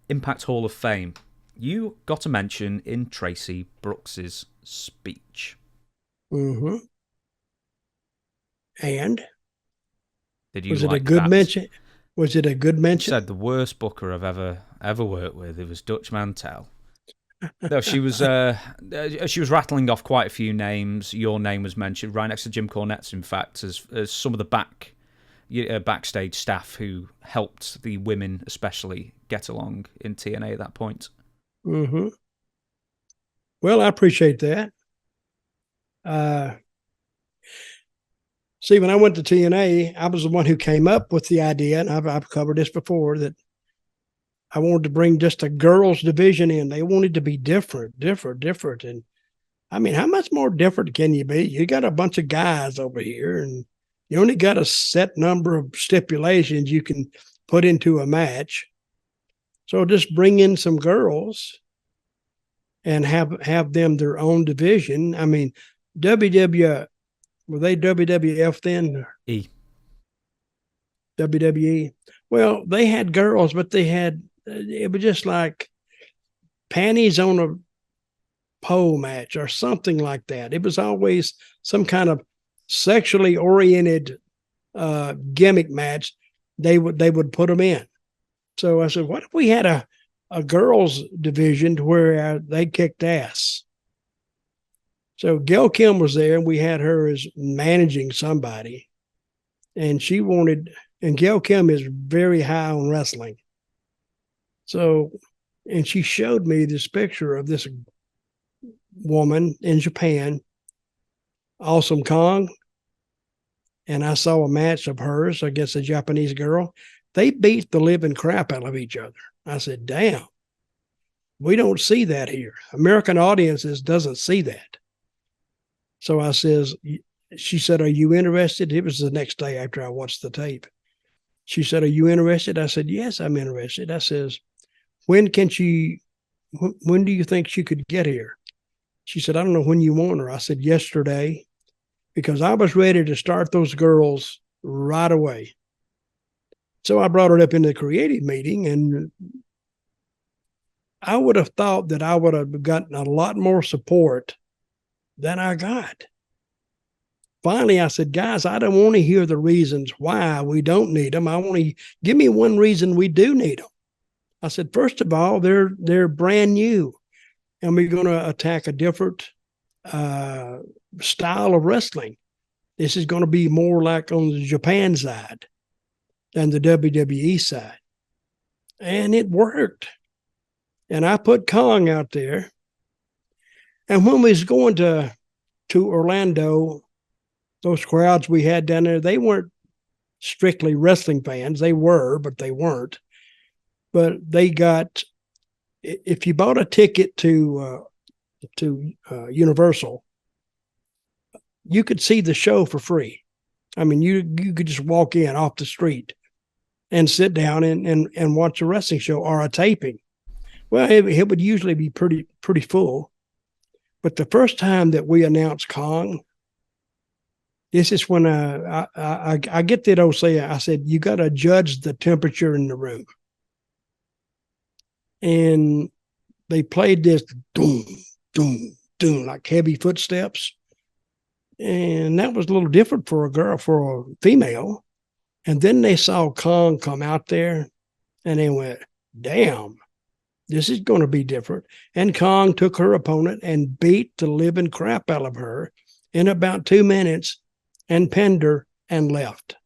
Impact Hall of Fame. You got a mention in Tracy Brooks's speech. Mm-hmm. And Did you was it a like good that? mention? Was it a good You mention? said the worst booker I've ever worked with. It was Dutch Mantell. No, she was rattling off quite a few names. Your name was mentioned right next to Jim Cornette's, in fact, as some of the backstage staff who helped the women especially get along in TNA at that point. Mm-hmm. Well, I appreciate that. See, when I went to TNA, I was the one who came up with the idea, and I've covered this before, that I wanted to bring just a girls' division in. They wanted to be different. And I mean, how much more different can you be? You got a bunch of guys over here, and you only got a set number of stipulations you can put into a match. So just bring in some girls and have them their own division. I mean, WW were they WWF then? E. WWE. Well, they had girls, but it was just like panties on a pole match or something like that. It was always some kind of sexually oriented gimmick match. They would put them in. So I said, what if we had a girls division to where they kicked ass? So Gail Kim was there, and we had her as managing somebody, and and Gail Kim is very high on wrestling. So, and she showed me this picture of this woman in Japan, Awesome Kong, and I saw a match of hers against a Japanese girl. They beat the living crap out of each other. I said, damn, we don't see that here. American audiences doesn't see that. So she said, are you interested? It was the next day after I watched the tape. She said, are you interested? I said, yes, I'm interested. I says, when do you think she could get here? She said, I don't know when you want her. I said, yesterday, because I was ready to start those girls right away. So I brought her up in the creative meeting, and I would have thought that I would have gotten a lot more support than I got. Finally, I said, guys, I don't want to hear the reasons why we don't need them. I want to give me one reason we do need them. I said, first of all, they're brand new, and we're going to attack a different style of wrestling. This is going to be more like on the Japan side than the WWE side. And it worked. And I put Kong out there. And when we was going to Orlando, those crowds we had down there, they weren't strictly wrestling fans. They were, but they weren't. But they got, if you bought a ticket to Universal, you could see the show for free. I mean, you could just walk in off the street and sit down and watch a wrestling show or a taping. Well, it would usually be pretty full. But the first time that we announced Kong, this is when I get that old saying. I said, you got to judge the temperature in the room. And they played this doom, doom, doom, like heavy footsteps. And that was a little different for a female. And then they saw Kong come out there, and they went, damn, this is going to be different. And Kong took her opponent and beat the living crap out of her in about 2 minutes and pinned her and left.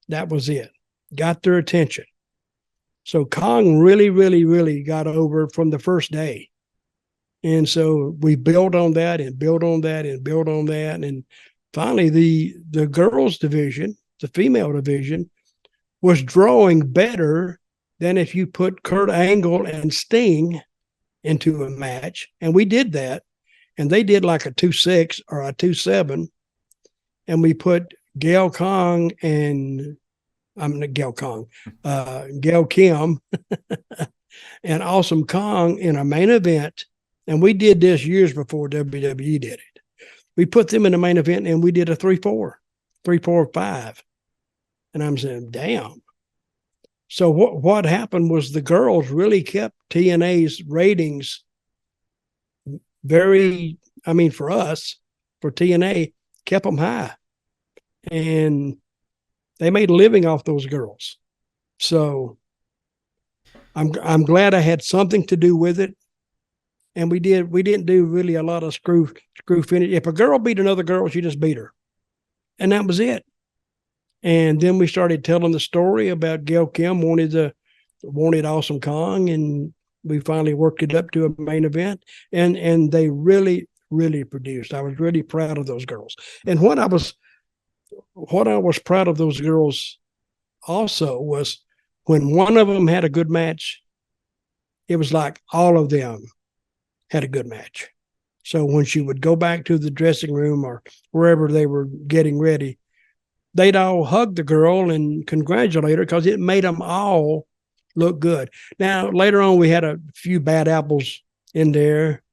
That was it. Got their attention. So Kong really, really, really got over from the first day. And so we built on that and built on that and built on that. And finally, the girls division, the female division, was drawing better than if you put Kurt Angle and Sting into a match. And we did that. And they did like a 2-6 or a 2-7. And we put Gail Kong and I'm not Gail Kong, Gail Kim and Awesome Kong in a main event. And we did this years before WWE did it. We put them in the main event and we did a 3-4, 3-4-5. And I'm saying, damn. So what happened was the girls really kept TNA's ratings very, I mean, for us, for TNA, kept them high. And they made a living off those girls. So I'm glad I had something to do with it. And we didn't do really a lot of screw finish. If a girl beat another girl, she just beat her. And that was it. And then we started telling the story about Gail Kim wanted Awesome Kong, and we finally worked it up to a main event. And they really, really produced. I was really proud of those girls. And what I was proud of those girls also was when one of them had a good match, it was like all of them had a good match. So when she would go back to the dressing room or wherever they were getting ready, they'd all hug the girl and congratulate her because it made them all look good. Now, later on, we had a few bad apples in there.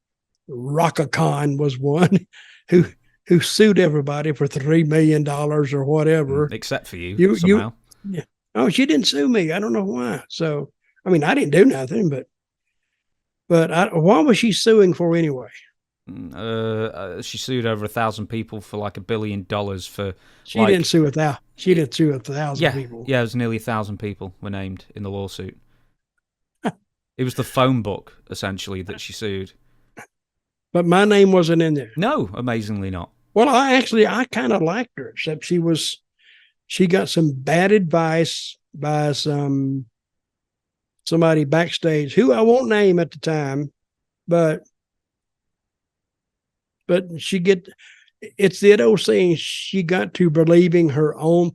Rockacon was one who sued everybody for $3 million or whatever. Except for you somehow. Yeah. Oh, she didn't sue me. I don't know why. So, I mean, I didn't do nothing, but why was she suing for anyway? She sued over 1,000 people for like $1 billion for. She didn't sue 1,000. She didn't sue 1,000 people. Yeah, it was nearly 1,000 people were named in the lawsuit. It was the phone book essentially that she sued. But my name wasn't in there. No, amazingly not. Well, I kind of liked her, except she got some bad advice by somebody backstage who I won't name at the time, but it's the old saying, she got to believing her own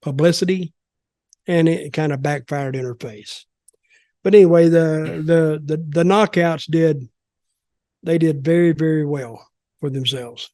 publicity, and it kind of backfired in her face. But anyway, the knockouts did very, very well for themselves.